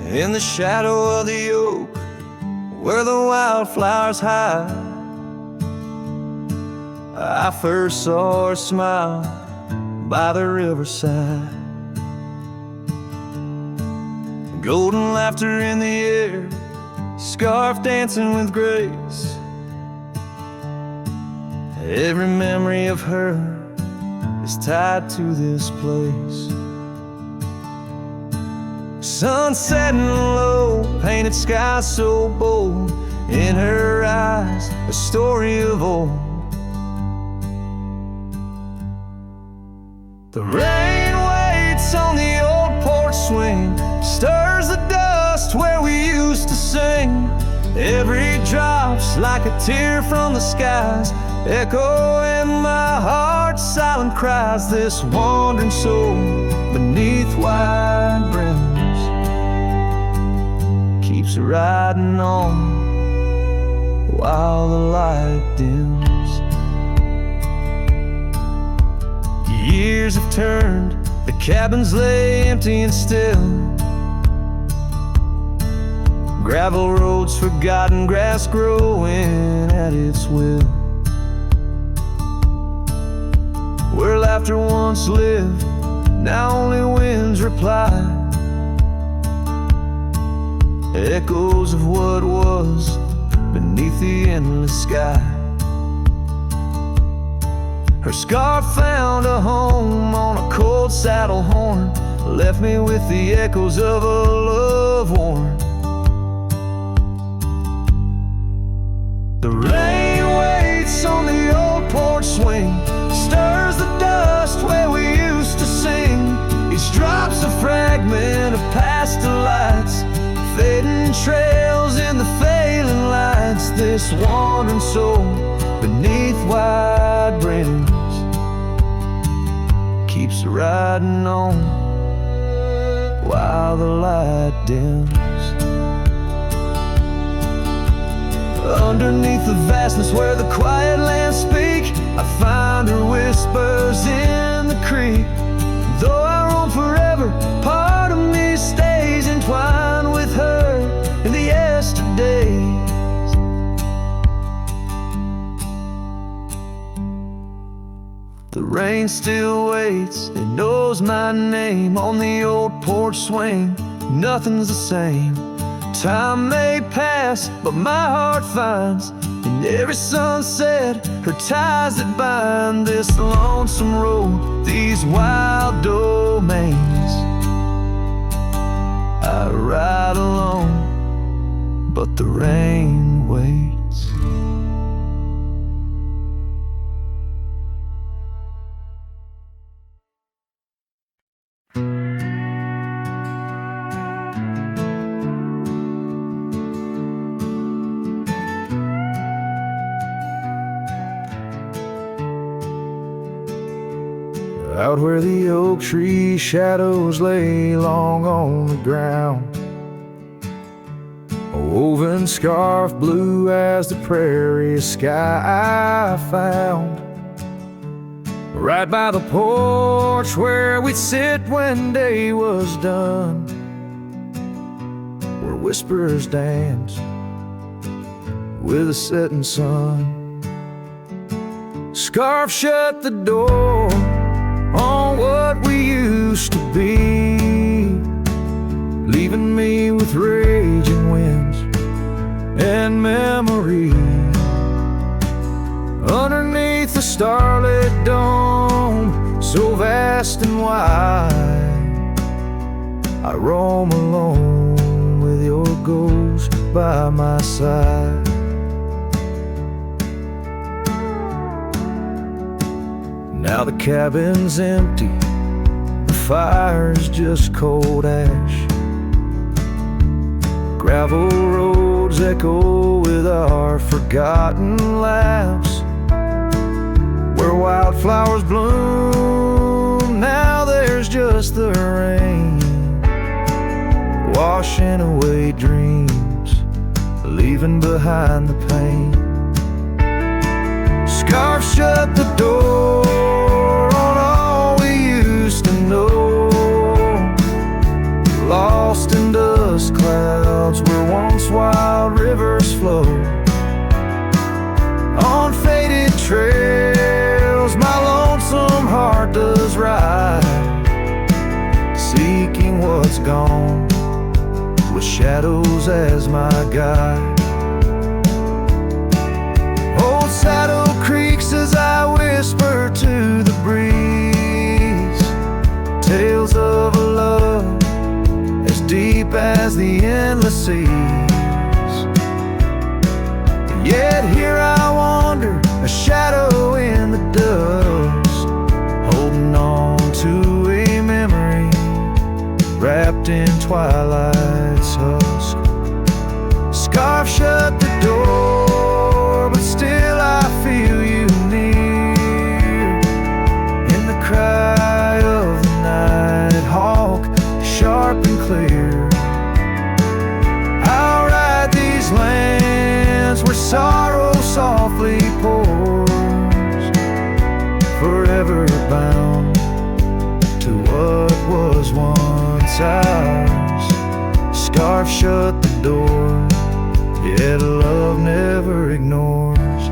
in the shadow of the oak where the wildflowers hide. I first saw her smile by the riverside. Golden laughter in the air, scarf dancing with grace. Every memory of her is tied to this place. Sun setting low, painted sky so bold, in her eyes a story of old. The rain waits on the old porch swing, stirs the dust where we used to sing. Every drop's like a tear from the skies, echo in my heart, silent cries. This wandering soul beneath wide brims keeps riding on while the light dims. Years have turned, the cabins lay empty and still. Gravel roads forgotten, grass growing at its will. Where laughter once lived, now only winds reply. Echoes of what was beneath the endless sky. Her scarf found a home on a cold saddle horn, left me with the echoes of a love worn. The rain waits on the old porch swing, stirs the dust where we used to sing. Each drop's a fragment of past delights, fading trails in the failing lights. This wandering soul beneath wide brims keeps riding on while the light dims. Underneath the vastness where the quiet lands speak, I find her whispers in the creek. Though I roam forever, part of me stays entwined with her in the yesterdays. The rain still waits, it knows my name on the old porch swing. Nothing's the same. Time may pass, but my heart finds in every sunset her ties that bind this lonesome road, these wild domains. I ride alone, but the rain waits. Out where the oak tree shadows lay long on the ground, a woven scarf blue as the prairie sky I found. Right by the porch where we'd sit when day was done, where whispers dance with the setting sun. Scarf shut the door on what we used to be, leaving me with raging winds and memory. Underneath the starlit dome, so vast and wide, I roam alone with your ghost by my side. Now the cabin's empty, the fire's just cold ash. Gravel roads echo with our forgotten laughs. Where wildflowers bloom, now there's just the rain, washing away dreams, leaving behind the pain. Scarf shut the door on all we used to know, lost in dust clouds. gone, with shadows as my guide. Old saddle creaks as I whisper to the breeze, tales of a love as deep as the endless seas. Yet here I wander, a shadow in the dust, holding on to a memory wrapped in twilight's husk. Scarf shut the door, but still I feel you near, in the cry of the night hawk, sharp and clear. I'll ride these lands where sorrow softly pours, forever bound to what was once ours. Scarf shut the door, yet love never ignores.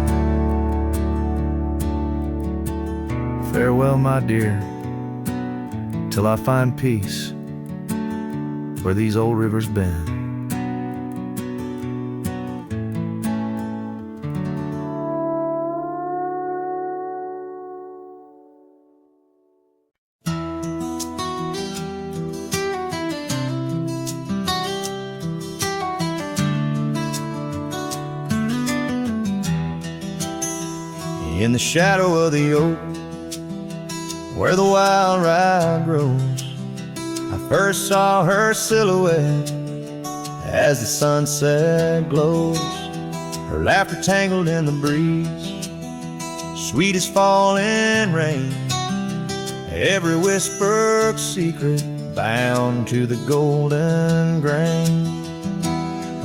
Farewell, my dear, till I find peace where these old rivers bend. In the shadow of the oak, where the wild rye grows, I first saw her silhouette as the sunset glows. Her laughter tangled in the breeze, sweet as falling rain, every whispered secret bound to the golden grain.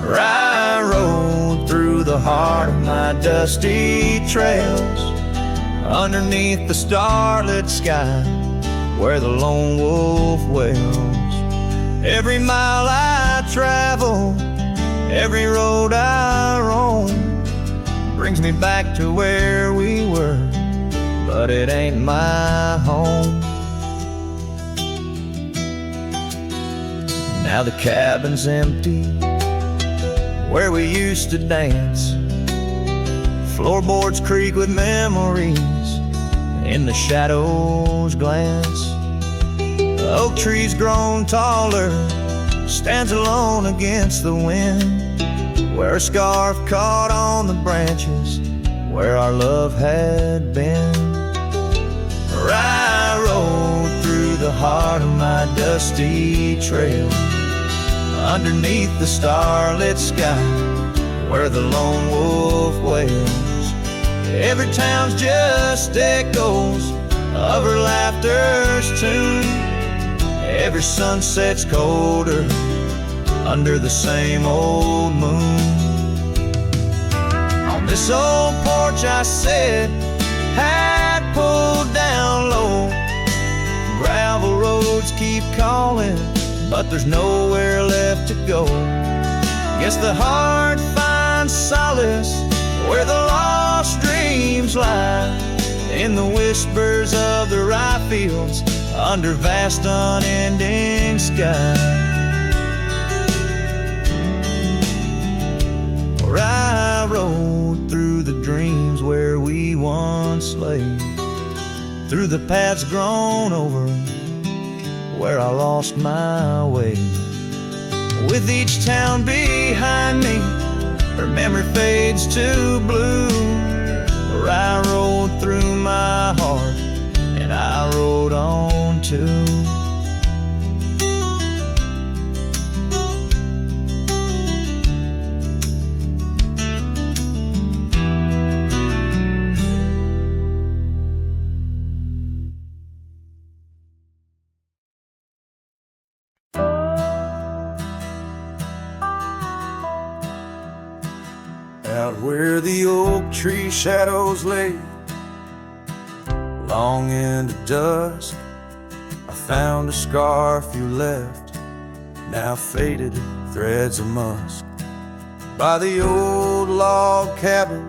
I rode through the heart of my dusty trails, underneath the starlit sky where the lone wolf wails. Every mile I travel, every road I roam, brings me back to where we were, but it ain't my home. Now the cabin's empty where we used to dance, floorboards creak with memories, in the shadows glance. The oak tree's grown taller, stands alone against the wind, where a scarf caught on the branches, where our love had been. I rode through the heart of my dusty trail, underneath the starlit sky where the lone wolf wails. Every town's just echoes of her laughter's tune, every sunset's colder under the same old moon. On this old porch I sat, hat pulled down low, gravel roads keep calling, but there's nowhere left to go. Guess the heart finds solace where the lost dreams lie, in the whispers of the rye fields under vast unending sky. Where I rode through the dreams where we once lay, through the paths grown over where I lost my way. With each town behind me, her memory fades to blue, where I rode through my heart and I rode on too. Out where the oak tree shadows lay, long into dusk, I found a scarf you left, now faded threads of musk, by the old log cabin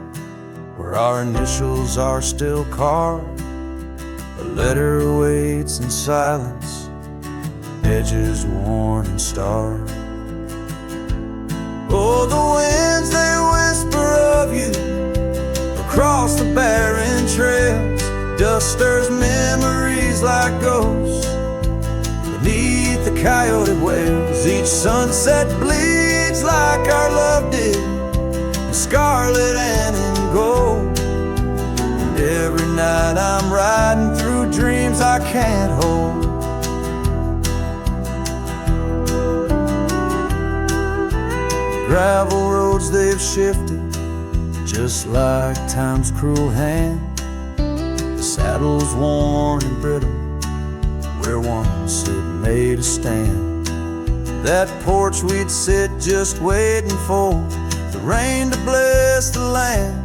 where our initials are still carved. A letter waits in silence edges worn and starred. Oh, the winds, they whisper of you across the barren trails. Dust stirs memories like ghosts beneath the coyote wails. Each sunset bleeds like our love did, in scarlet and in gold. And every night I'm riding through dreams I can't hold. Gravel roads, they've shifted just like time's cruel hand. The saddle's worn and brittle where once it made a stand. That porch we'd sit just waiting for the rain to bless the land.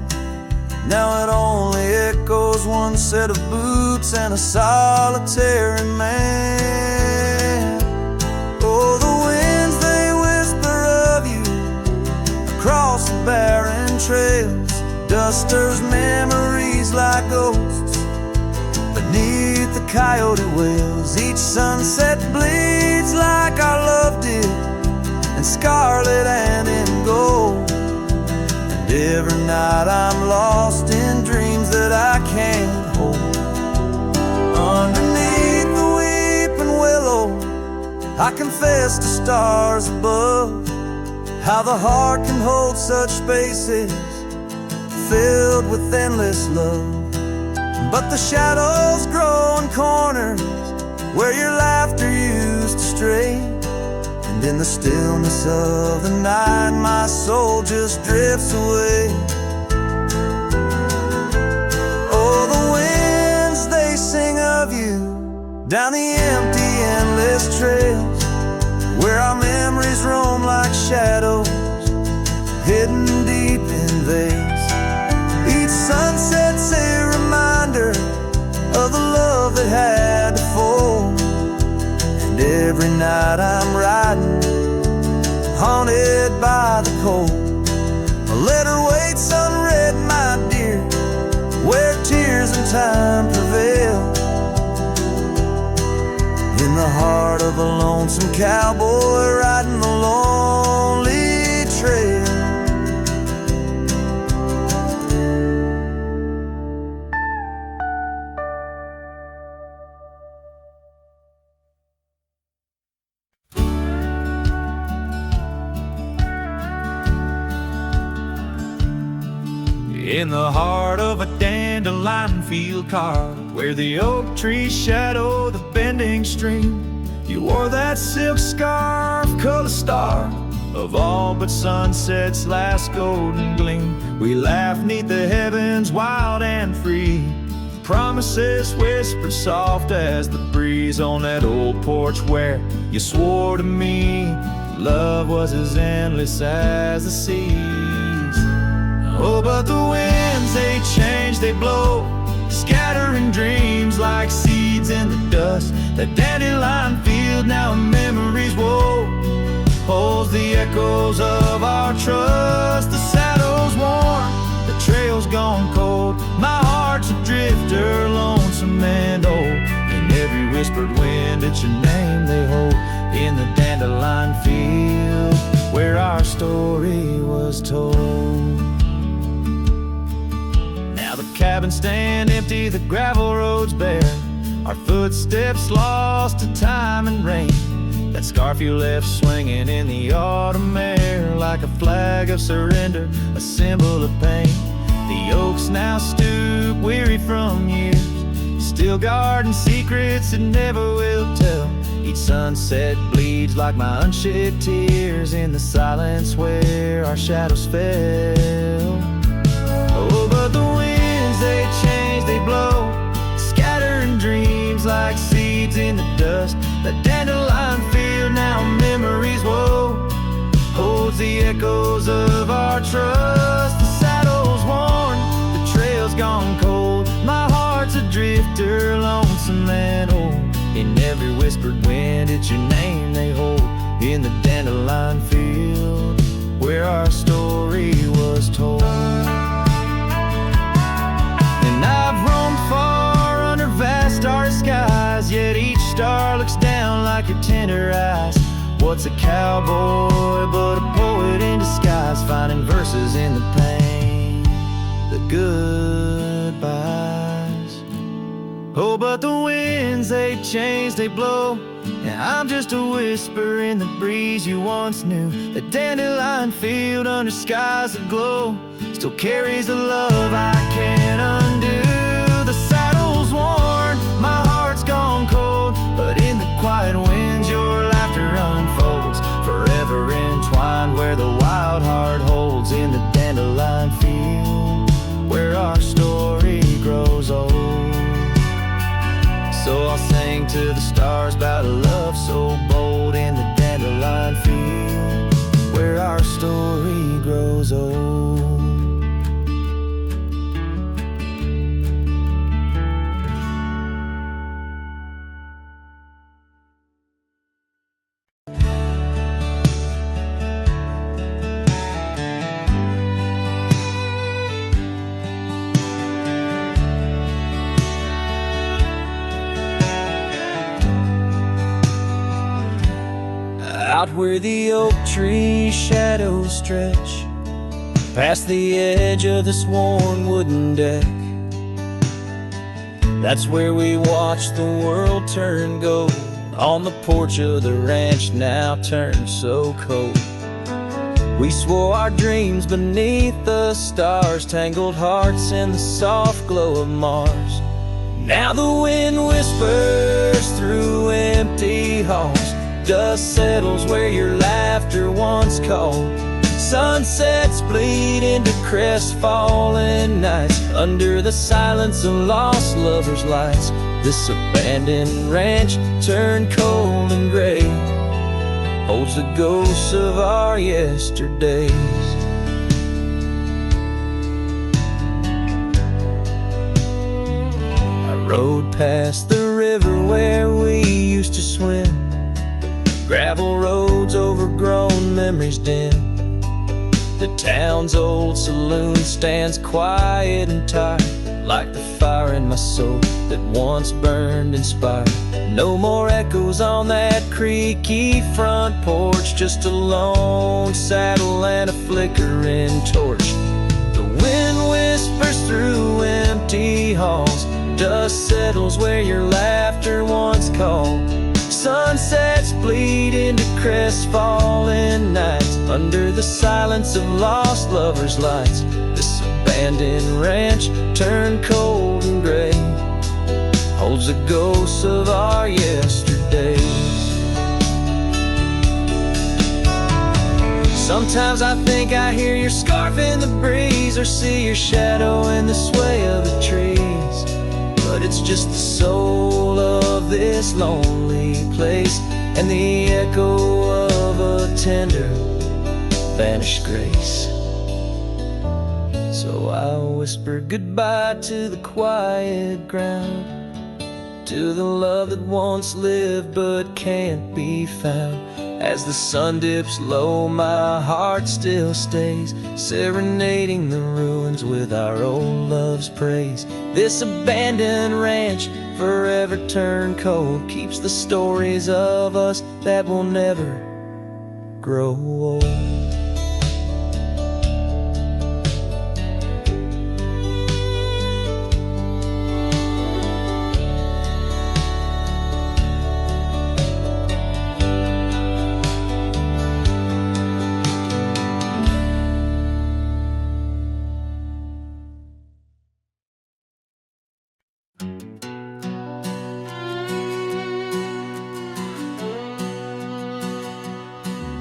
Now it only echoes one set of boots and a solitary man. Oh, the winds, they whisper of you across the barren trails. Dust stirs memories like ghosts beneath the coyote wails. Each sunset bleeds like our love did, in scarlet and in gold. And every night I'm lost in dreams that I can't hold. Underneath the weeping willow, I confess to stars above how the heart can hold such spaces filled with endless love. But the shadows grow in corners where your laughter used to stray. And in the stillness of the night, my soul just drifts away. Oh, the winds, they sing of you down the empty, endless trails where our memories roam like shadows hidden deep in veils. Each sunset's a reminder of the love that had to fall. And every night I'm riding, haunted by the cold. A letter waits unread, my dear, where tears and time prevail. In the heart of a lonesome cowboy riding the lonely trail. In the heart of a dandelion field carved, where the oak trees shadow the bending stream, you wore that silk scarf, color star of all but sunset's last golden gleam. We laughed 'neath the heavens wild and free, promises whispered soft as the breeze on that old porch where you swore to me love was as endless as the seas. Oh, but the winds, they change, they blow, scattering dreams like seeds in the dust. That dandelion field now in memories woe holds the echoes of our trust. The saddle's worn, the trail's gone cold, my heart's a drifter, lonesome and old. In every whispered wind, it's your name they hold in the dandelion field where our story was told. Cabins stand empty, the gravel roads bare, our footsteps lost to time and rain. That scarf you left swinging in the autumn air like a flag of surrender, a symbol of pain. The oaks now stoop, weary from years, still guarding secrets that never will tell. Each sunset bleeds like my unshed tears in the silence where our shadows fell. Oh, but the winds, they change, they blow, scattering dreams like seeds in the dust. That dandelion field now memories woe holds the echoes of our trust. The saddle's worn, the trail's gone cold, my heart's a drifter, lonesome and old. In every whispered wind, it's your name they hold in the dandelion field where our story was told. And I've roamed far under vast starry skies, yet each star looks down like you're tenderized. What's a cowboy but a poet in disguise, finding verses in the pain, the goodbyes. Oh, but the winds, they change, they blow, and I'm just a whisper in the breeze you once knew. The dandelion field under skies aglow still carries the love I can't undo. The saddle's worn, my heart's gone cold, but in the quiet winds your laughter unfolds, forever entwined where the wild heart holds, in the dandelion field where our story grows old. So I'll sing to the stars about a love so bold, in the dandelion field where our story grows old. Out where the oak tree shadows stretch past the edge of this worn wooden deck, that's where we watch the world turn gold, on the porch of the ranch now turned so cold. We swore our dreams beneath the stars, tangled hearts in the soft glow of Mars. Now the wind whispers through empty halls, dust settles where your laughter once called. Sunsets bleed into crestfallen nights, under the silence of lost lovers' lights. This abandoned ranch turned cold and gray holds the ghosts of our yesterdays. I rode past the river where we used to swim, gravel roads overgrown, memories dim. The town's old saloon stands quiet and tired, like the fire in my soul that once burned inspired. No more echoes on that creaky front porch, just a lone saddle and a flickering torch. The wind whispers through empty halls, dust settles where your laughter once called. Sunsets bleed into crestfallen nights, under the silence of lost lovers' lights. This abandoned ranch turned cold and gray holds the ghosts of our yesterdays. Sometimes I think I hear your scarf in the breeze, or see your shadow in the sway of the trees. But it's just the soul of this lonely place, and the echo of a tender vanished grace. So I whisper goodbye to the quiet ground, to the love that once lived but can't be found. As the sun dips low, my heart still stays, serenading the ruins with our old love's praise. This abandoned ranch, forever turned cold, keeps the stories of us that will never grow old.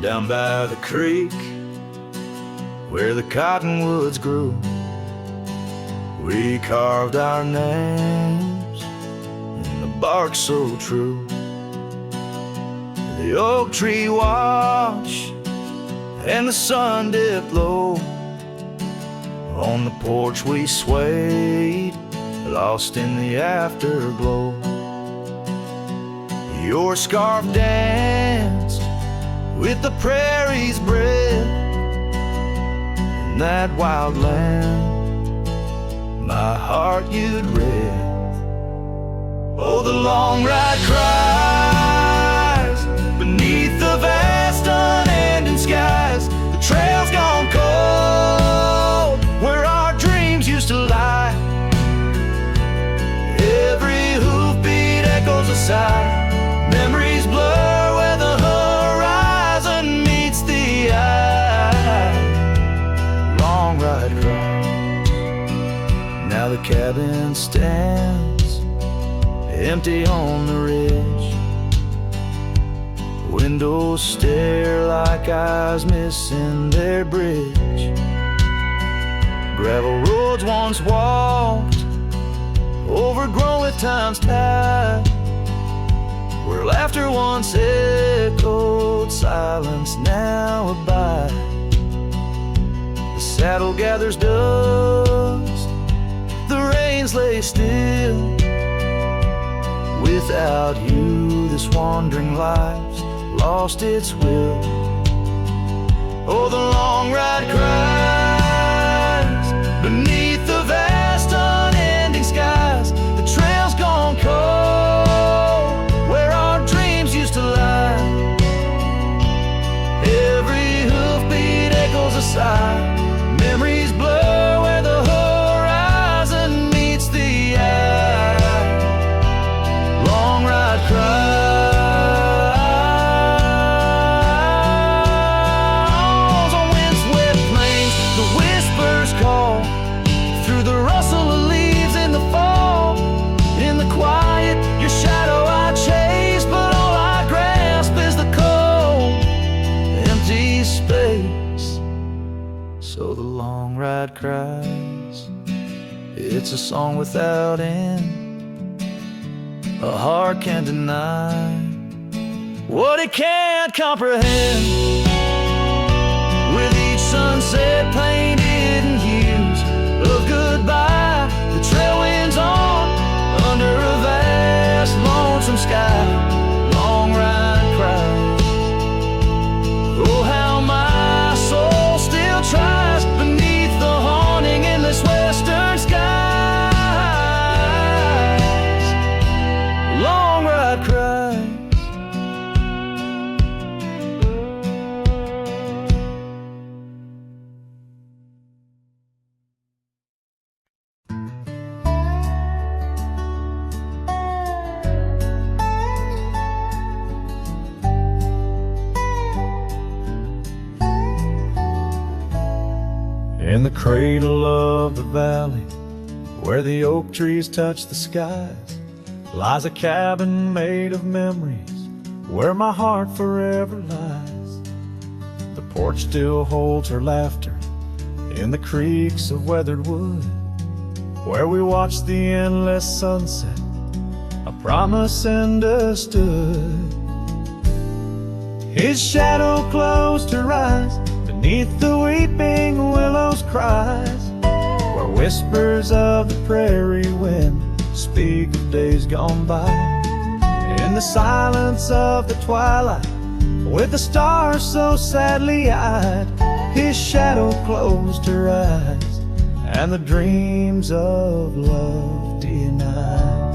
Down by the creek, where the cottonwoods grew, we carved our names in the bark so true. The oak tree watch and the sun dipped low, on the porch we swayed, lost in the afterglow. Your scarf danced with the prairie's breath, in that wild land my heart you'd read. Oh, the long ride cries side. Memories blur where the horizon meets the eye. Long ride cry. Now the cabin stands empty on the ridge. Windows stare like eyes missing their bridge. Gravel roads once walked, overgrown with time's tide. Where laughter once echoed, silence now abides. The saddle gathers dust, the reins lay still. Without you, this wandering life's lost its will. Oh, the long ride cries beneath the vast unending skies. The trail's gone cold where our dreams used to lie. Every hoofbeat echoes a sigh. Memories blur where the horizon meets the eye. Long ride cries on windswept plains. The whispers call through the rustle of leaves in the fall. In the quiet, your shadow I chase, but all I grasp is the cold, empty space. So the long ride cries. It's a song without end. A heart can't deny what it can't comprehend. With each sunset painted in hues of goodbye, the trail winds on under a vast lonesome sky. Long ride cries. Oh, how my soul still tries beneath the haunting endless western skies. Long ride cries. In the cradle of the valley, where the oak trees touch the skies, lies a cabin made of memories, where my heart forever lies. The porch still holds her laughter in the creaks of weathered wood, where we watched the endless sunset, a promise understood. His shadow closed her eyes beneath the weeping willows' cries, where whispers of the prairie wind speak of days gone by. In the silence of the twilight, with the stars so sadly eyed, his shadow closed her eyes, and the dreams of love denied.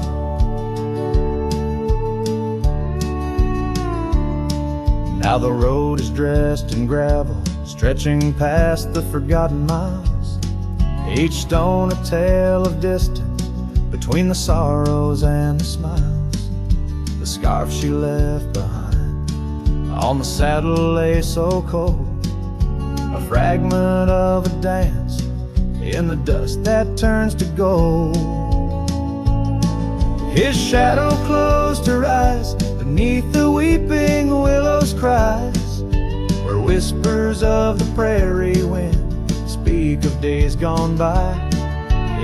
Now the road is dressed in gravel, stretching past the forgotten miles, each stone a tale of distance between the sorrows and the smiles. The scarf she left behind on the saddle lay so cold, a fragment of a dance in the dust that turns to gold. His shadow closed her eyes beneath the weeping willows' cries, where whispers of the prairie wind speak of days gone by.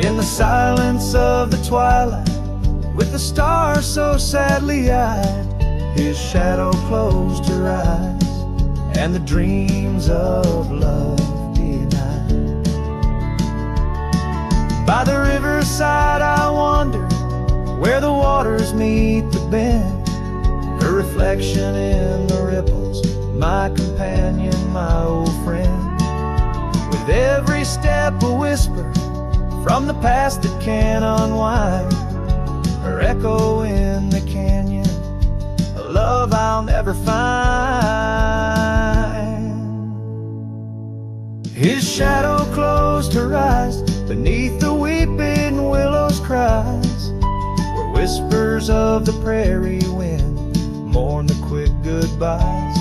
In the silence of the twilight, with the stars so sadly eyed, his shadow closed her eyes, and the dreams of love denied. By the riverside I wander, where the waters meet the bend, her reflection in the ripples, my companion, my old friend. With every step a whisper from the past that can unwind, her echo in the canyon, a love I'll never find. His shadow closed her eyes beneath the weeping willows' cries, where whispers whispers of the prairie wind mourn the quick goodbyes.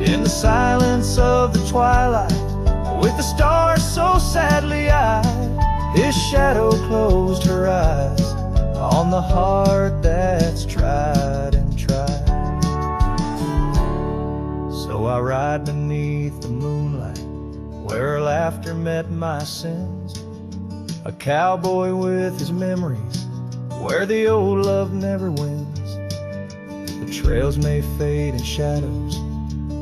In the silence of the twilight, with the stars so sadly eyed, his shadow closed her eyes on the heart that's tried and tried. So I ride beneath the moonlight, where her laughter met my sins, a cowboy with his memories, where the old love never wins. The trails may fade in shadows,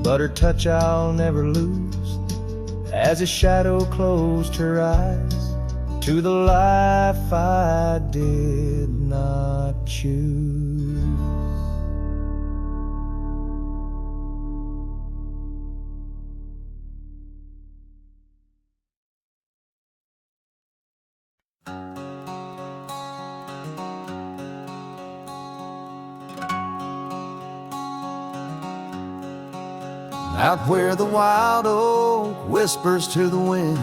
but her touch I'll never lose, as his shadow closed her eyes to the life I did not choose. Out where the wild oak whispers to the wind,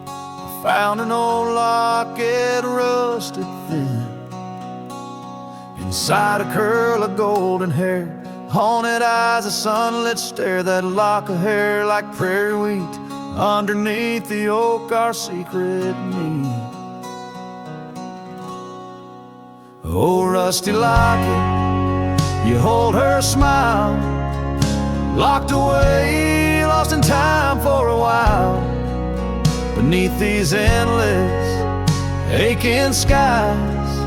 I found an old locket rusted thin. Inside a curl of golden hair, haunted eyes, a sunlit stare, that lock of hair like prairie wheat. Underneath the oak, our secret need. Oh, rusty locket, you hold her smile, locked away, lost in time for a while. Beneath these endless, aching skies,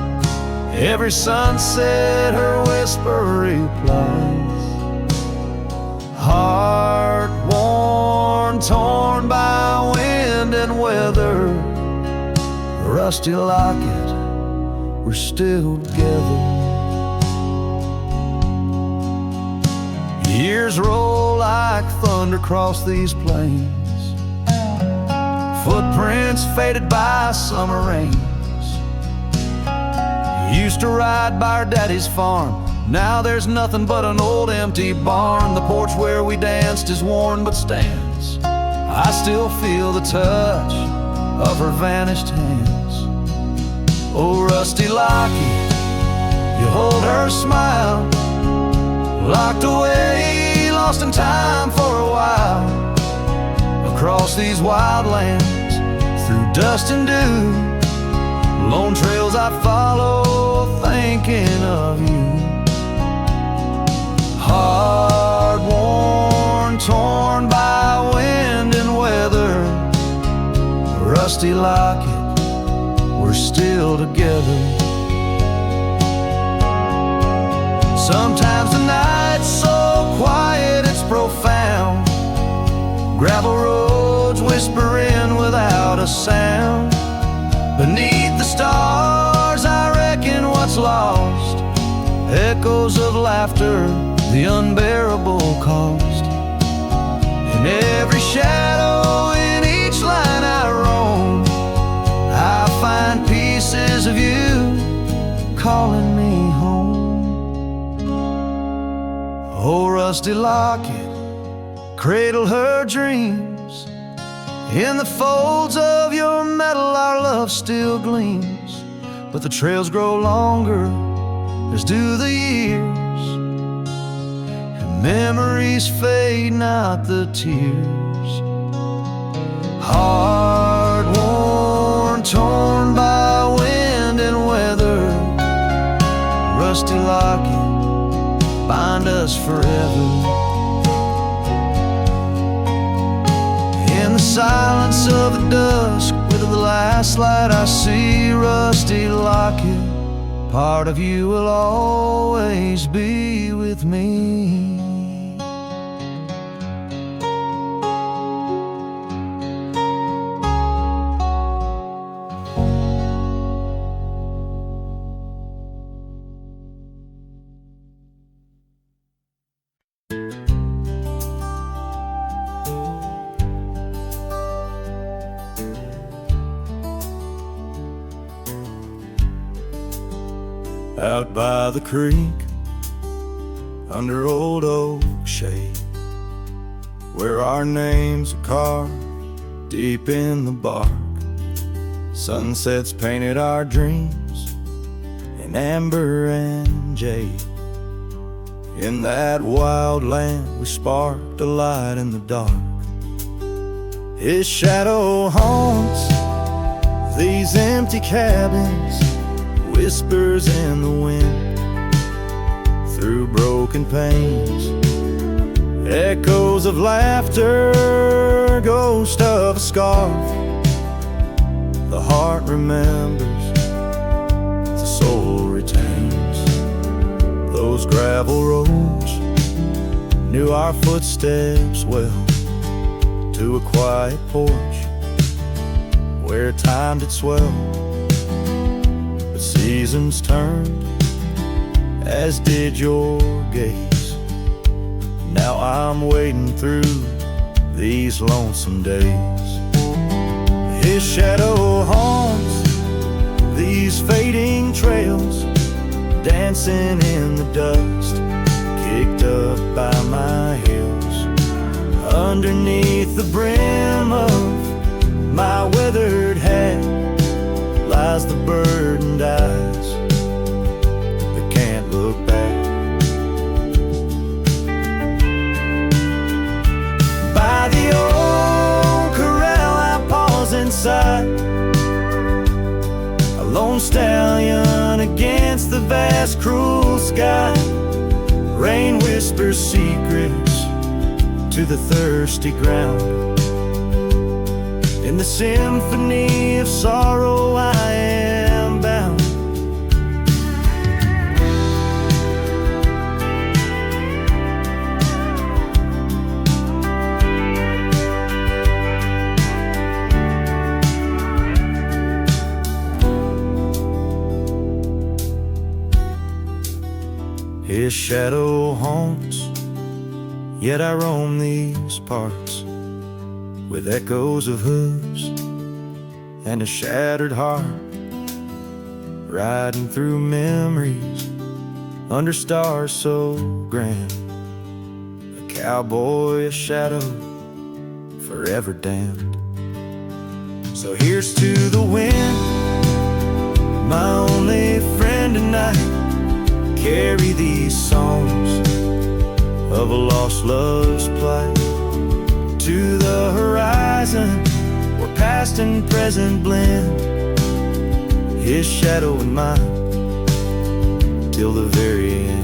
every sunset her whisper replies. Heart worn, torn by wind and weather, rusty locket, we're still together. Years roll like thunder across these plains, footprints faded by summer rains. Used to ride by our daddy's farm, now there's nothing but an old empty barn. The porch where we danced is worn but stands. I still feel the touch of her vanished hands. Oh, rusty locket, you hold her smile, locked away, lost in time for a while. Across these wild lands, through dust and dew, lone trails I follow, thinking of you. Hard worn, torn by wind and weather, rusty locket, we're still together. Sometimes the night's so quiet it's profound, gravel roads whispering without a sound. Beneath the stars I reckon what's lost, echoes of laughter, the unbearable cost. In every shadow, in each line I roam, I find pieces of you calling me home. Oh, rusty locket, cradle her dreams. In the folds of your metal our love still gleams. But the trails grow longer, as do the years, and memories fade, not the tears. Hard worn, torn by wind and weather, rusty locket, bind us forever. In the silence of the dusk, with the last light I see, rusty locket, part of you will always be with me. Out by the creek, under old oak shade, where our names are carved deep in the bark. Sunsets painted our dreams, and in amber and jade. In that wild land we sparked a light in the dark. His shadow haunts these empty cabins, whispers in the wind. Through broken panes, echoes of laughter, ghost of a scarf. The heart remembers, the soul retains. Those gravel roads knew our footsteps well, to a quiet porch where time did swell. But seasons turned, as did your gaze. Now I'm wading through these lonesome days. His shadow haunts these fading trails, dancing in the dust, kicked up by my heels. Underneath the brim of my weathered hat lies the burdened eyes that can't look back. By the old corral I pause inside, a lone stallion against the vast cruel sky. Rain whispers secrets to the thirsty ground. In the symphony of sorrow I am bound. His shadow haunts, yet I roam these parts with echoes of hooves and a shattered heart, riding through memories under stars so grand. A cowboy, a shadow, forever damned. So here's to the wind, my only friend tonight. Carry these songs of a lost love's plight to the horizon, where past and present blend. His shadow and mine, till the very end.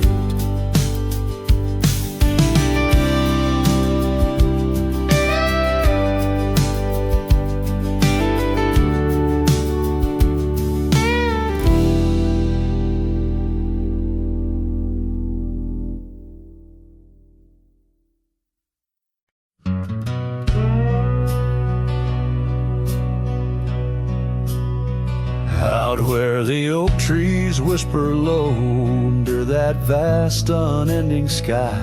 Out where the oak trees whisper low under that vast unending sky,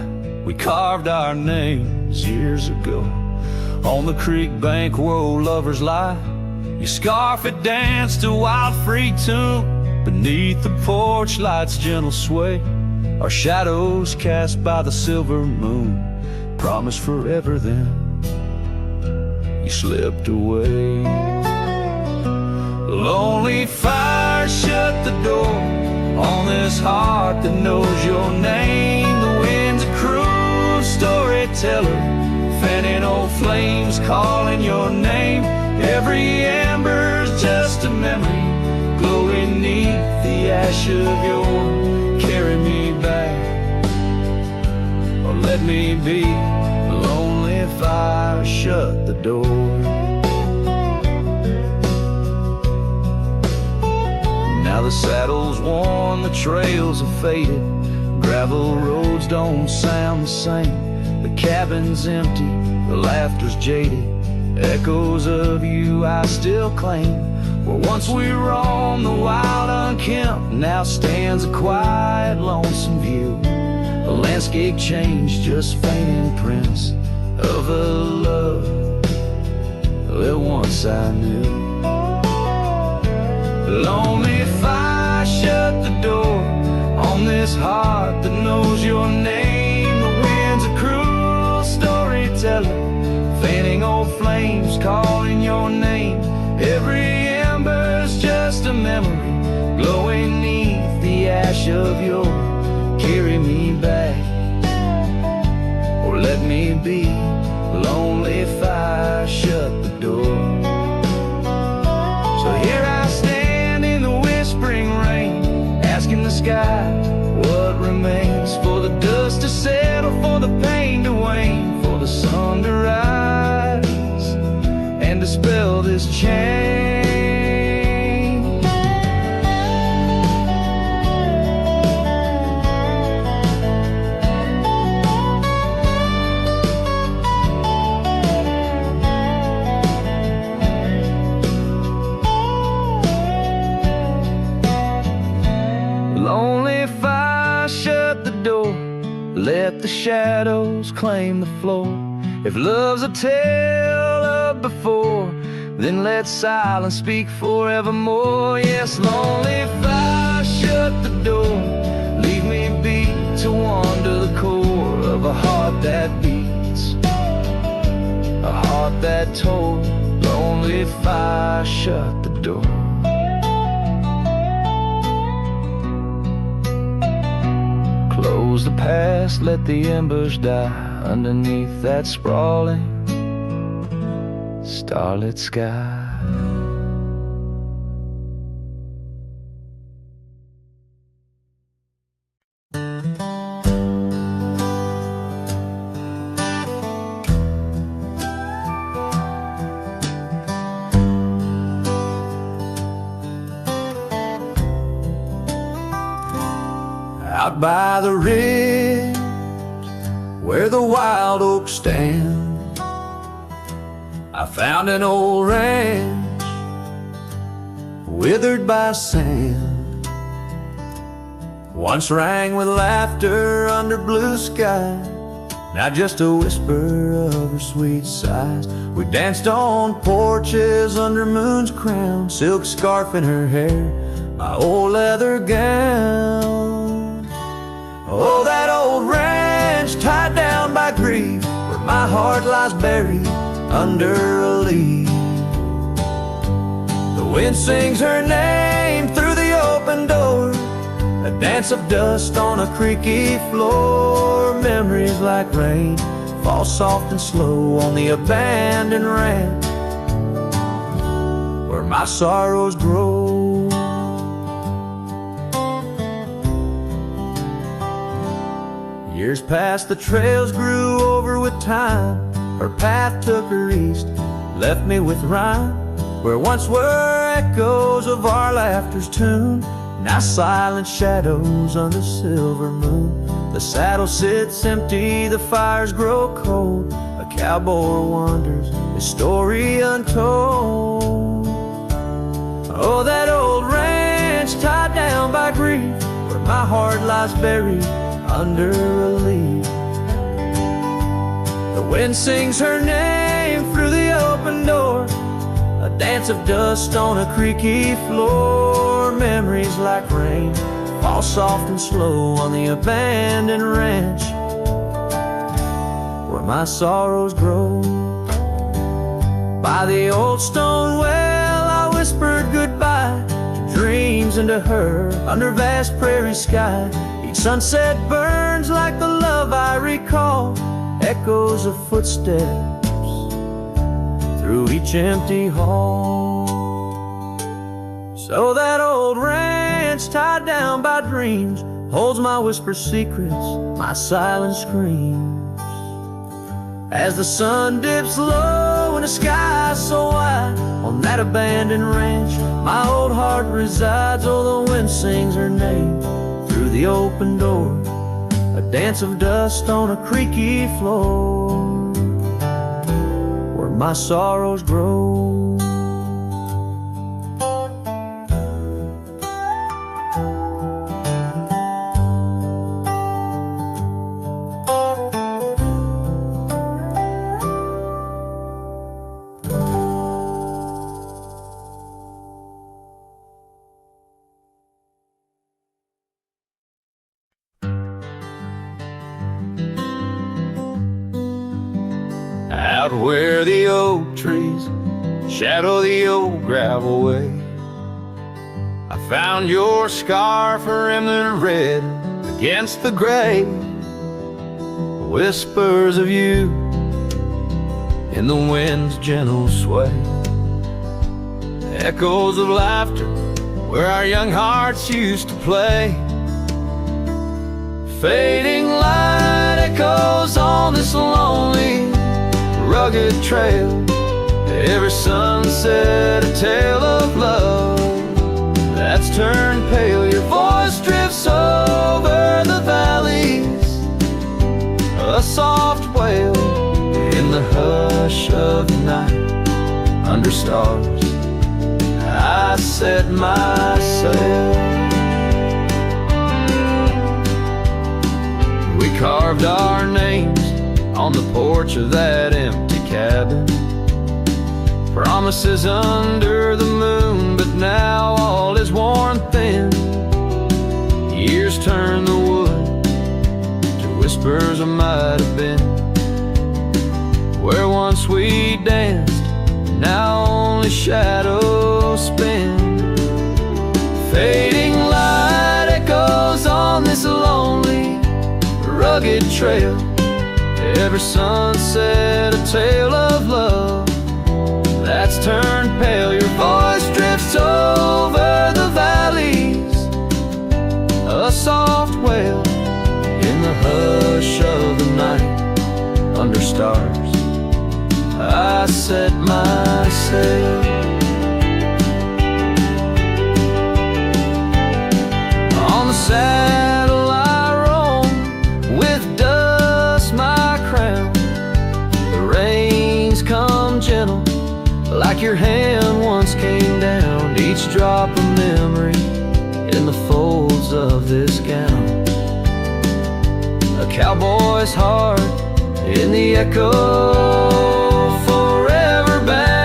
we carved our names years ago on the creek bank where old lovers lie. Your scarf it danced a wild free tune beneath the porch light's gentle sway. Our shadows cast by the silver moon promised forever, then you slipped away. Lonely fire shut the door on this heart that knows your name. The wind's a cruel storyteller, fanning old flames calling your name. Every ember's just a memory glowing neath the ash of your carry me back, or let me be. Lonely fire shut the door. Now the saddle's worn, the trails have faded, gravel roads don't sound the same. The cabin's empty, the laughter's jaded, echoes of you I still claim. Where once we roamed the wild unkempt, now stands a quiet lonesome view. A landscape changed, just faint imprints of a love that once I knew. Lonely fire shut the door on this heart that knows your name. The wind's a cruel storyteller, fanning old flames calling your name. Every ember's just a memory glowing neath the reach of your carry me back, or let me be lonely if I shut the door. So here I stand in the whispering rain, asking the sky what remains, for the dust to settle, for the pain to wane, for the sun to rise and dispel this chain. Lonely if I shut the door, let the shadows claim the floor. If love's a tale of before, then let silence speak forevermore. Yes, lonely if I shut the door, leave me be to wander the core of a heart that beats, a heart that told. Lonely if I shut the door. Close the past, let the embers die underneath that sprawling starlit sky. Out by the ridge where the wild oaks stand, I found an old ranch withered by sand. Once rang with laughter under blue sky, now just a whisper of her sweet sighs. We danced on porches under moon's crown, silk scarf in her hair, my old leather gown. Oh, that old ranch tied down by grief, where my heart lies buried under a leaf. The wind sings her name through the open door, a dance of dust on a creaky floor. Memories like rain fall soft and slow on the abandoned ranch where my sorrows grow. Years passed, the trails grew over with time. Her path took her east, left me with rhyme, where once were echoes of our laughter's tune, now silent shadows under silver moon. The saddle sits empty, the fires grow cold, a cowboy wanders, his story untold. Oh, that old ranch tied down by grief, where my heart lies buried under a leaf. The wind sings her name through the open door, a dance of dust on a creaky floor. Memories like rain fall soft and slow on the abandoned ranch where my sorrows grow. By the old stone well I whispered goodbye to dreams and to her under vast prairie sky. Each sunset burns like the love I recall, echoes of footsteps through each empty hall. So that old ranch tied down by dreams holds my whispered secrets, my silent screams. As the sun dips low in a sky so wide, on that abandoned ranch my old heart resides. Oh, the wind sings her name through the open door, a dance of dust on a creaky floor where my sorrows grow. Out where the oak trees shadow the old gravel way, I Found your scarf remnant red against the gray. Whispers of you in the wind's gentle sway. Echoes of laughter where our young hearts used to play. Fading light echoes on this lonely, rugged trail. Every sunset a tale of love that's turned pale. Your voice drifts over the valleys, a soft wail in the hush of the night. Under stars I set my sail. We carved our names on the porch of that empty cabin. Promises under the moon, but now all is worn thin. Years turn the wood to whispers of might have been. Where once we danced, now only shadows spin. Fading light echoes on this lonely, rugged trail. Every sunset a tale of love that's turned pale. Your voice drifts over the valleys, a soft wail in the hush of the night. Under stars I set my sail. On the saddle I roam, with dust my crown. The reins come gentle, like your hand once came down. Each drop a memory in the folds of this gown. A cowboy's heart in the echo, forever bound.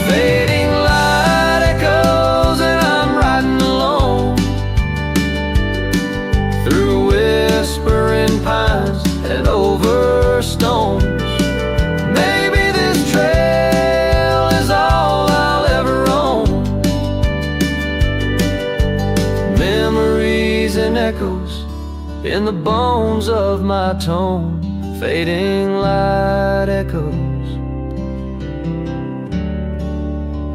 Fading light echoes and I'm riding alone through whispering pines and over stones. Echoes in the bones of my tone. Fading light echoes,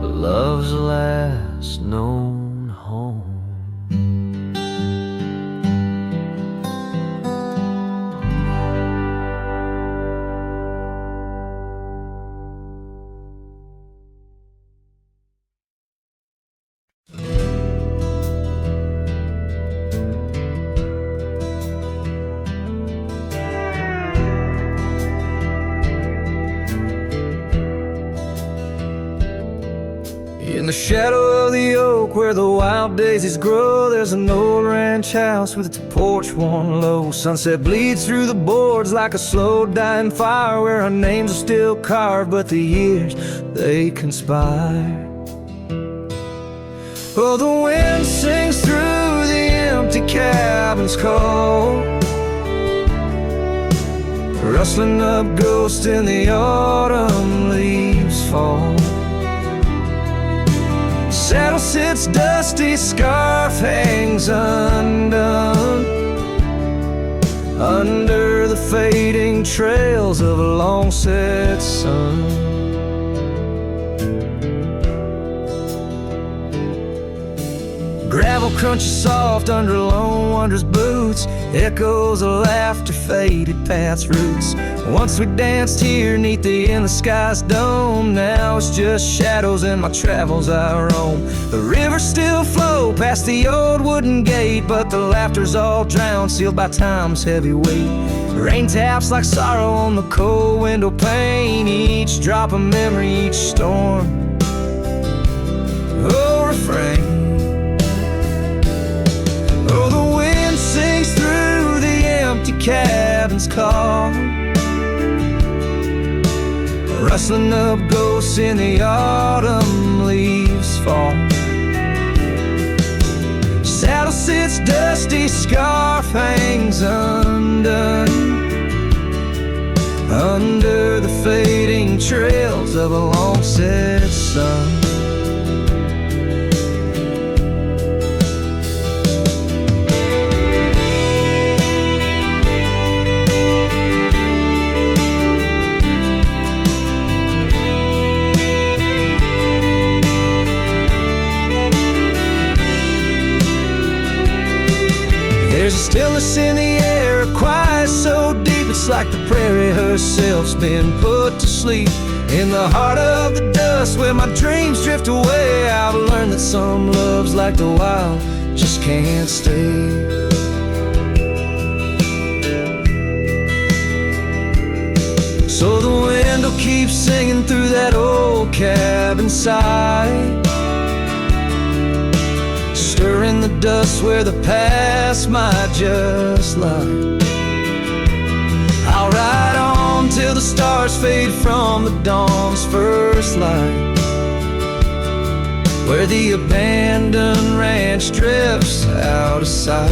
love's last known home. In the shadow of the oak where the wild daisies grow, there's an old ranch house with its porch worn low. Sunset bleeds through the boards like a slow dying fire, where our names are still carved but the years, they conspire. Oh, the wind sings through the empty cabin's call, rustling up ghosts in the autumn leaves fall. Saddle sits dusty, scarf hangs undone, under the fading trails of a long set sun. Gravel crunches soft under lone wanderer's boots, echoes of laughter faded past roots. Once we danced here neath the endless sky's dome, now it's just shadows in my travels I roam. The rivers still flow past the old wooden gate, but the laughter's all drowned, sealed by time's heavy weight. Rain taps like sorrow on the cold window pane, each drop a memory, each storm a refrain. Oh, the wind sings through the empty cabin's call, rustling up ghosts in the autumn leaves fall. Saddle sits dusty, scarf hangs undone, under the fading trails of a long set sun. There's a stillness in the air, a quiet so deep it's like the prairie herself's been put to sleep. In the heart of the dust where my dreams drift away, I've learned that some loves like the wild just can't stay. So the wind will keep singing through that old cabin side, stirring the dust where the past might just lie. I'll ride on till the stars fade from the dawn's first light, where the abandoned ranch drifts out of sight.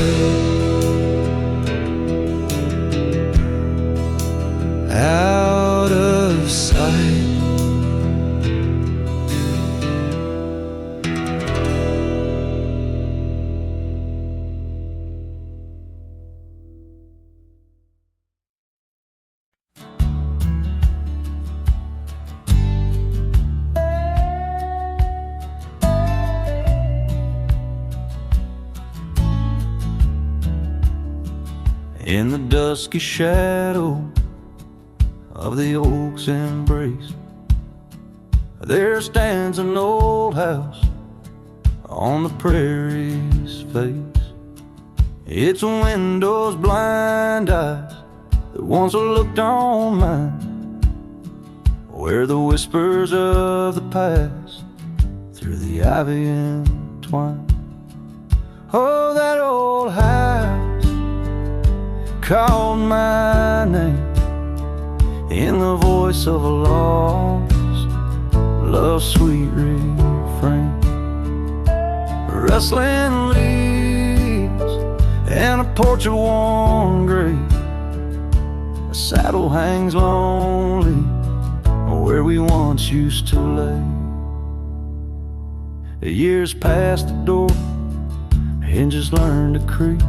Out of sight. In the dusky shadow of the oak's embrace, there stands an old house on the prairie's face. Its windows blind eyes that once looked on mine, where the whispers of the past through the ivy entwine. Oh, that old house called my name in the voice of a lost love's sweet refrain. Rustling leaves and a porch of worn gray, a saddle hangs lonely where we once used to lay. The years past the door, hinges learned to creak,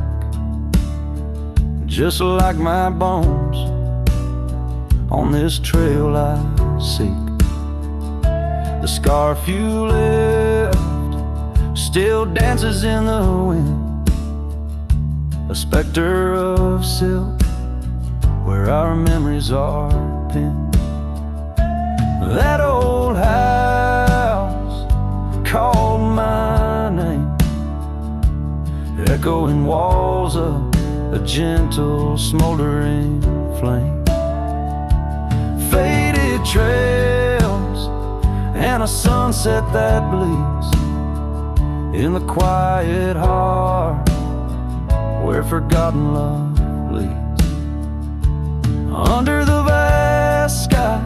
just like my bones on this trail I seek. The scarf you left still dances in the wind, a specter of silk where our memories are pinned. That old house called my name, echoing walls of a gentle smoldering flame. Faded trails and a sunset that bleeds in the quiet heart where forgotten love leads. Under the vast sky,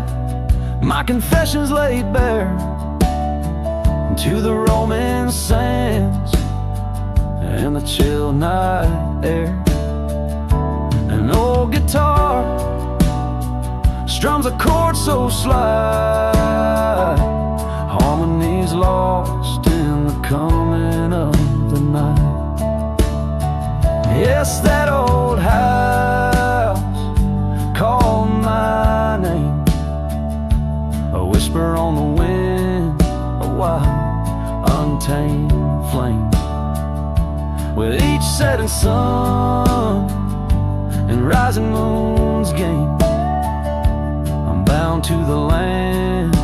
my confessions laid bare to the roaming sands and the chill night air. An old guitar strums a chord so slight, harmonies lost in the coming of the night. Yes, that old house called my name, a whisper on the wind, a wild, untamed flame. With each setting sun and rising moon's game, I'm bound to the land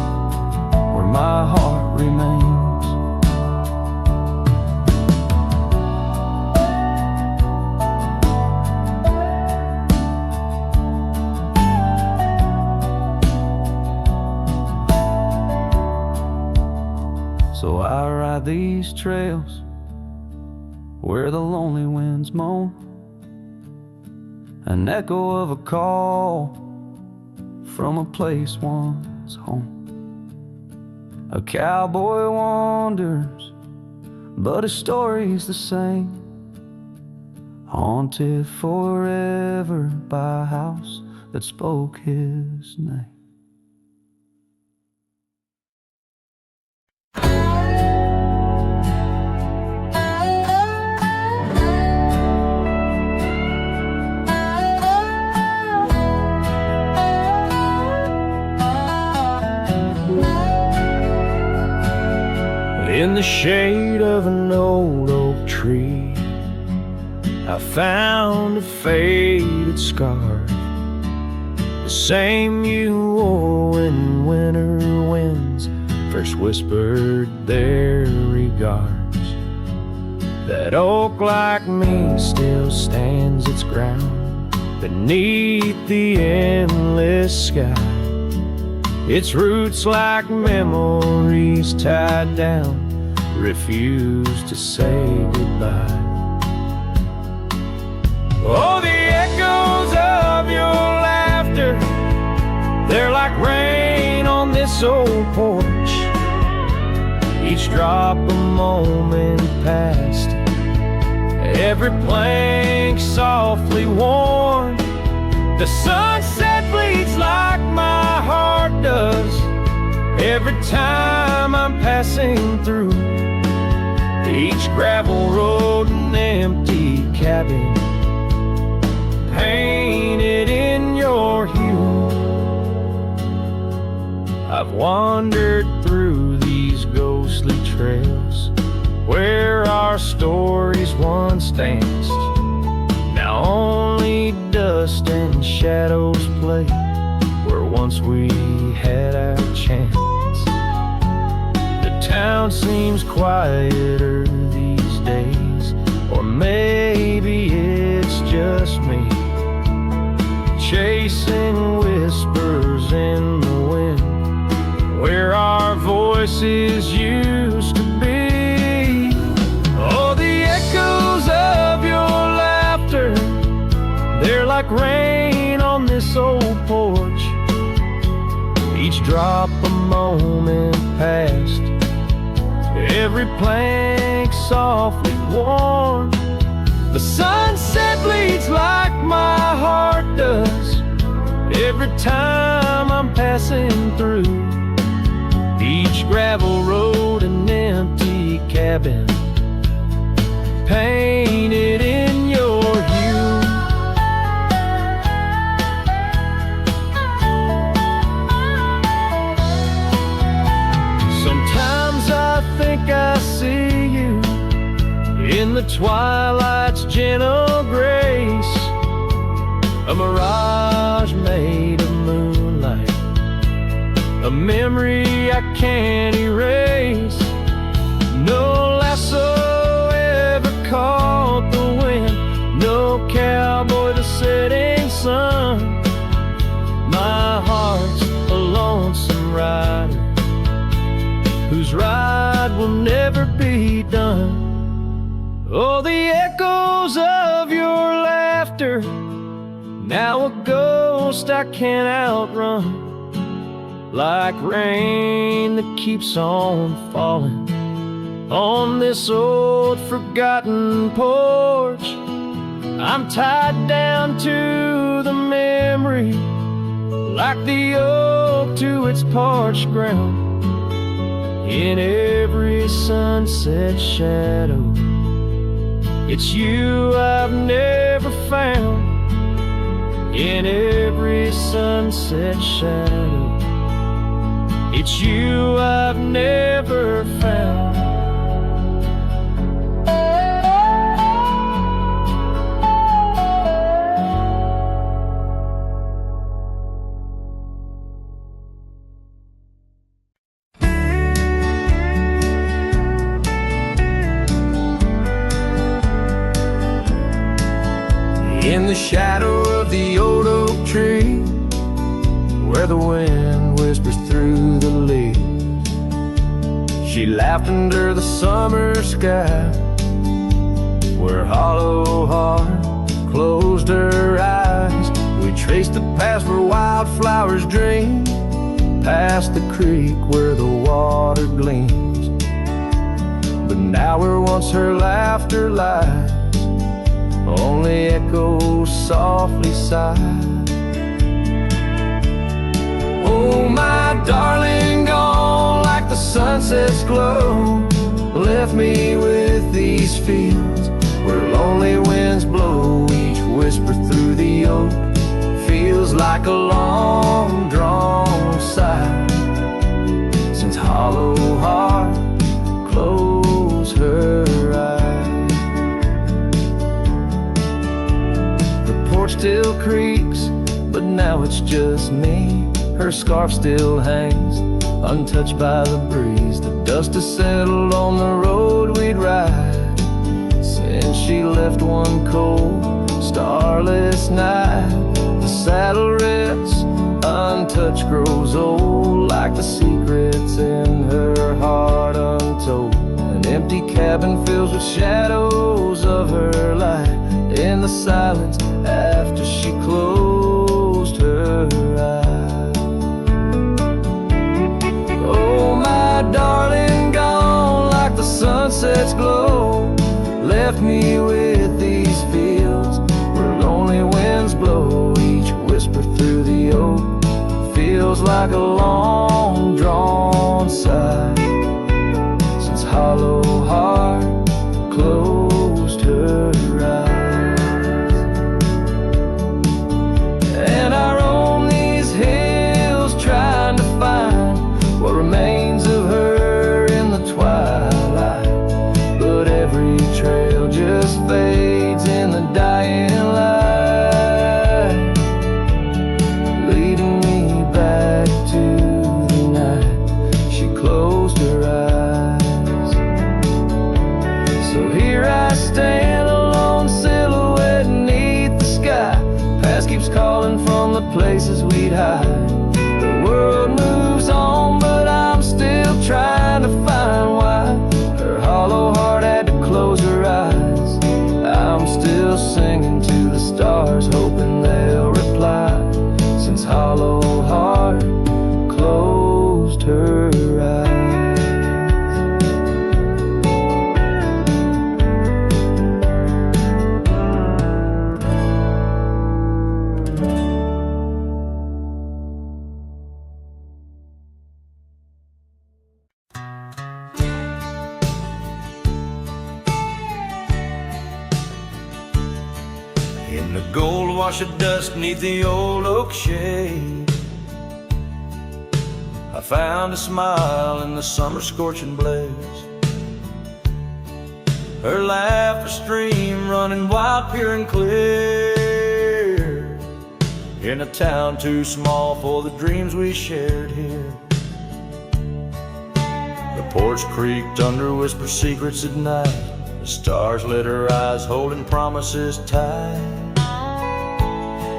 where my heart remains. So I ride these trails where the lonely winds moan, an echo of a call from a place once home. A cowboy wanders, but his story's the same, haunted forever by a house that spoke his name. In the shade of an old oak tree, I found a faded scarf, the same you wore when winter winds first whispered their regards. That oak like me still stands its ground beneath the endless sky, its roots like memories tied down refuse to say goodbye. Oh, the echoes of your laughter, they're like rain on this old porch, each drop a moment past, every plank softly worn. The sunset bleeds like my heart does every time I'm passing through each gravel road and empty cabin painted in your hue. I've wandered through these ghostly trails where our stories once danced. Now only dust and shadows play where once we had our chance. The town seems quieter these days, or maybe it's just me, chasing whispers in the wind where our voices used to be. Oh, the echoes of your laughter, they're like rain on this old porch, each drop a moment past, every plank softly worn. The sunset bleeds like my heart does every time I'm passing through each gravel road and empty cabin painted in your hue. Sometimes I think I see you in the twilight's gentle grace, a mirage made of moonlight, a memory I can't erase. No lasso ever caught the wind, no cowboy the setting sun. My heart's a lonesome rider whose ride will never be done. Oh, the echoes of your laughter, now a ghost I can't outrun, like rain that keeps on falling on this old forgotten porch. I'm tied down to the memory, like the oak to its parched ground. In every sunset shadow, it's you I've never found. In every sunset shadow, it's you I've never found. In the shadow of the old oak tree, where the wind whispers through the leaves, she laughed under the summer sky, where hollow heart closed her eyes. We traced the path where wildflowers dream, past the creek where the water gleams. But now where once her laughter lies, only echoes softly sigh. Oh, my darling, gone like the sunset's glow, left me with these fields where lonely winds blow. Each whisper through the oak feels like a long drawn sigh, since hollow heart closed her eyes. still creaks, but now it's just me. Her scarf still hangs, untouched by the breeze. The dust has settled on the road we'd ride since she left one cold, starless night. The saddle rests, untouched, grows old, like the secrets in her heart untold. An empty cabin fills with shadows of her light in the silence after she closed her eyes. Oh, my darling, gone like the sunset's glow, left me with these fields where lonely winds blow. Each whisper through the oak feels like a long drawn sigh, since hollow heart closed her eyes. And I roam these hills trying to find what remains of her in the twilight, but every trail just fades in the dying light, leading me back to the night she closed her eyes. So here I stand, a lone silhouette beneath the sky. Past keeps calling from the places we'd hide. The world moves on, but I'm still trying to find why her hollow heart had to close her eyes. I'm still singing to the stars, hoping they'll reply, since hollow heart closed her eyes. In the gold wash of dust neath the old oak shade, I found a smile in the summer scorching blaze. Her laugh a stream running wild, pure and clear, in a town too small for the dreams we shared here. The porch creaked under whisper secrets at night. The stars lit her eyes, holding promises tight.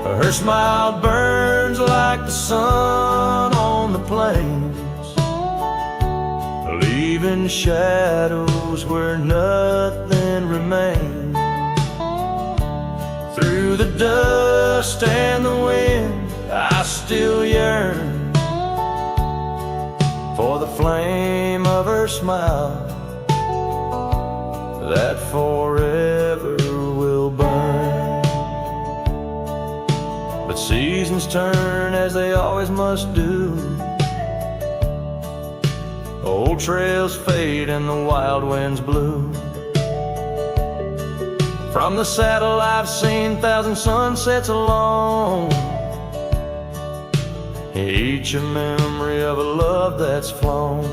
Her smile burns like the sun on the plains, leaving shadows where nothing remains. Through the dust and the wind, I still yearn for the flame of her smile that forever will burn. But seasons turn as they always must do. Old trails fade and the wild winds blow. From the saddle I've seen 1,000 sunsets alone, each a memory of a love that's flown.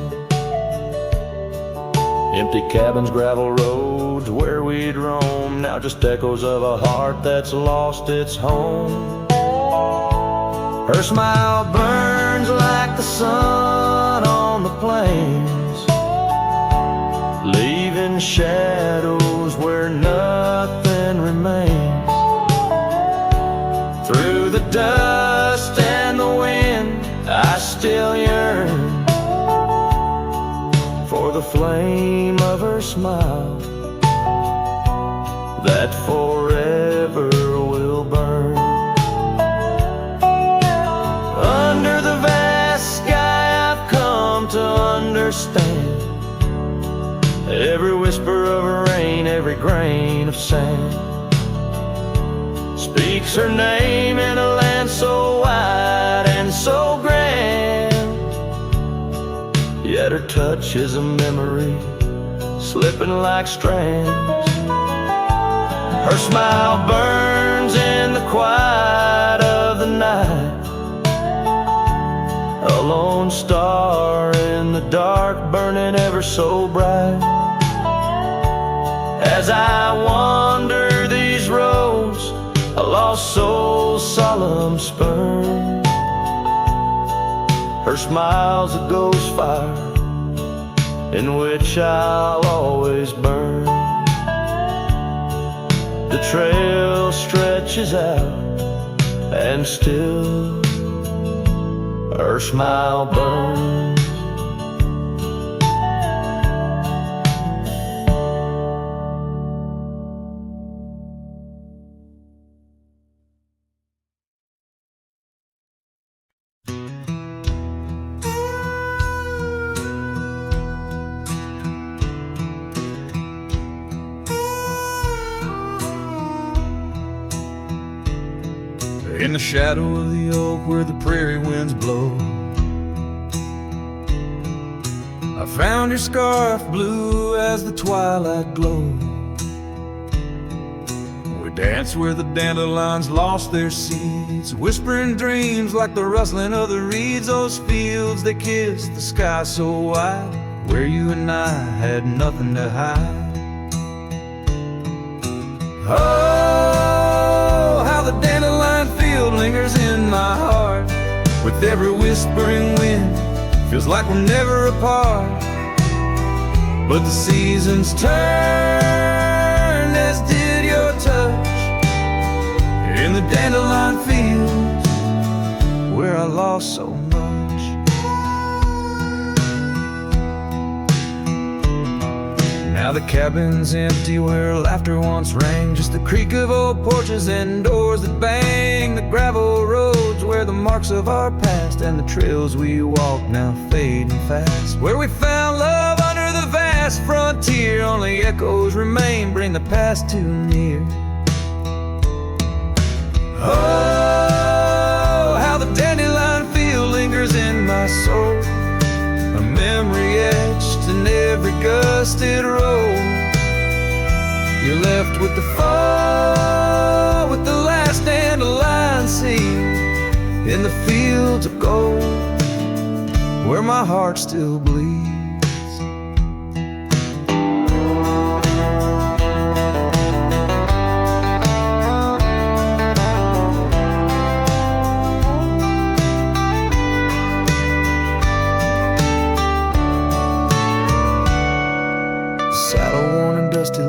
Empty cabins, gravel roads where we'd roam, now just echoes of a heart that's lost its home. Her smile burns like the sun on the plains, leaving shadows where nothing remains. Through the dust and the wind, I still yearn for the flame of her smile that forever will burn. Under the vast sky I've come to understand every whisper of rain, every grain of sand speaks her name in a land so wide and so grand. Yet her touch is a memory slipping like strands. Her smile burns in the quiet of the night, a lone star in the dark burning ever so bright. As I wander these roads, a lost soul must burn. Her smile's a ghost fire in which I'll always burn. The trail stretches out and still her smile burns. In the shadow of the oak where the prairie winds blow, I found your scarf blue as the twilight glowed. We danced where the dandelions lost their seeds, whispering dreams like the rustling of the reeds. Those fields, they kissed the sky so wide, where you and I had nothing to hide. Oh, how the dandelion field lingers in my heart. With every whispering wind, feels like we're never apart. But the seasons turned, as did your touch, in the dandelion fields where I lost so much. Now the cabin's empty where laughter once rang, just the creak of old porches and doors that bang. The gravel roads where the marks of our past and the trails we walk now fading fast. Where we found love under the vast frontier, only echoes remain, bring the past too near. Oh, how the dandelion field lingers in my soul, a memory etched in every gusted road. You're left with the fall, with the last dandelion seed in the fields of gold, where my heart still bleeds.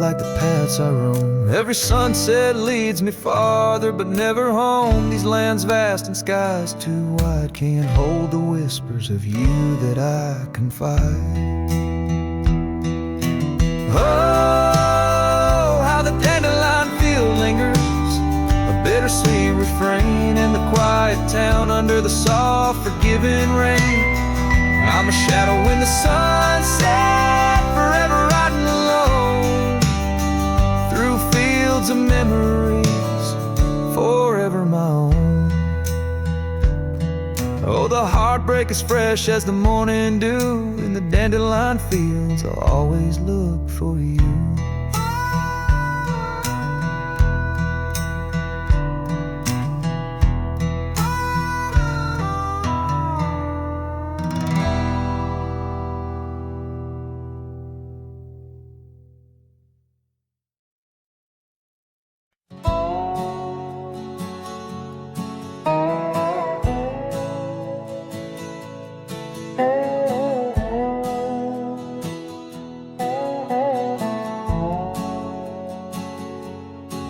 Like the paths I roam, every sunset leads me farther but never home. These lands vast and skies too wide can't hold the whispers of you that I confide. Oh, how the dandelion field lingers, a bittersweet refrain in the quiet town under the soft forgiving rain. I'm a shadow in the sunset, forever riding alone through fields of memories, forever my own. Oh, the heartbreak is fresh as the morning dew, in the dandelion fields I'll always look for you.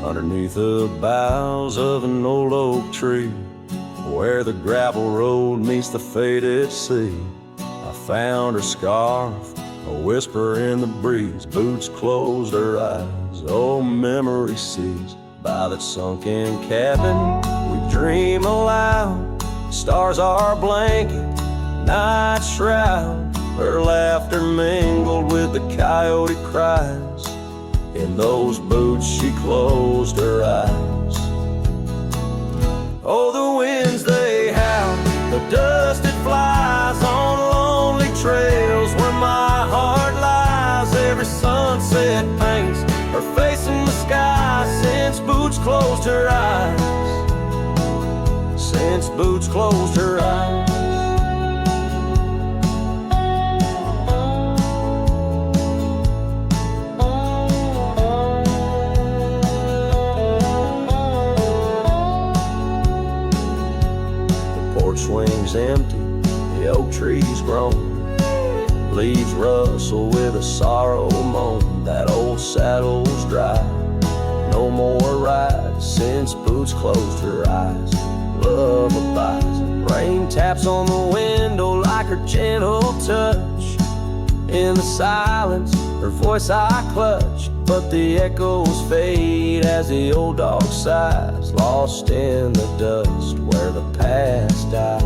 Underneath the boughs of an old oak tree, where the gravel road meets the faded sea, I found her scarf, a whisper in the breeze. Boots closed her eyes, old memory seized. By that sunken cabin, we dream aloud. Stars are blanket, night shroud. Her laughter mingled with the coyote cries. In those boots she closed her eyes. Oh, the winds they howl, the dust it flies on lonely trails where my heart lies. Every sunset paints her face in the sky since boots closed her eyes. Since boots closed her eyes. house empty, the oak trees groan. Leaves rustle with a sorrow moan. That old saddle's dry. No more rides since Boots closed her eyes. Love abides. Rain taps on the window like her gentle touch. In the silence, her voice I clutch, but the echoes fade as the old dog sighs, lost in the dust where the past dies.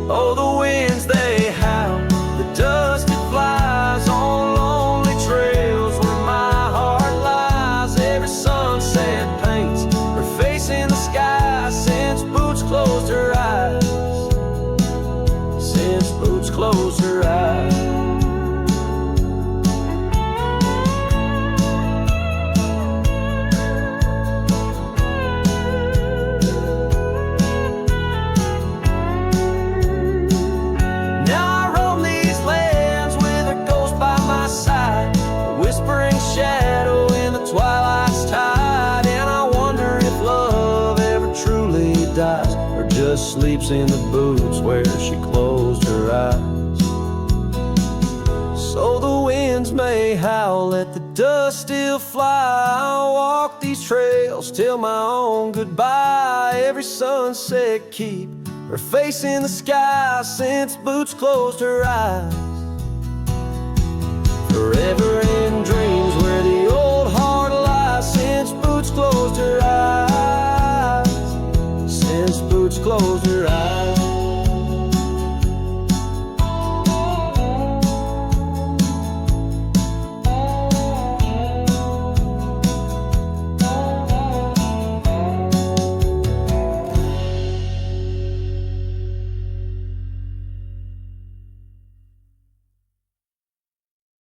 Oh, the winds they howl, the dust it flies on lonely trails where my heart lies. Every sunset paints her face in the sky since Boots closed her eyes. Since Boots closed her eyes. Shadow in the twilight's tide, and I wonder if love ever truly dies, or just sleeps in the boots where she closed her eyes. So the winds may howl, let the dust still fly. I'll walk these trails till my own goodbye. Every sunset keep her face in the sky since Boots closed her eyes. Forever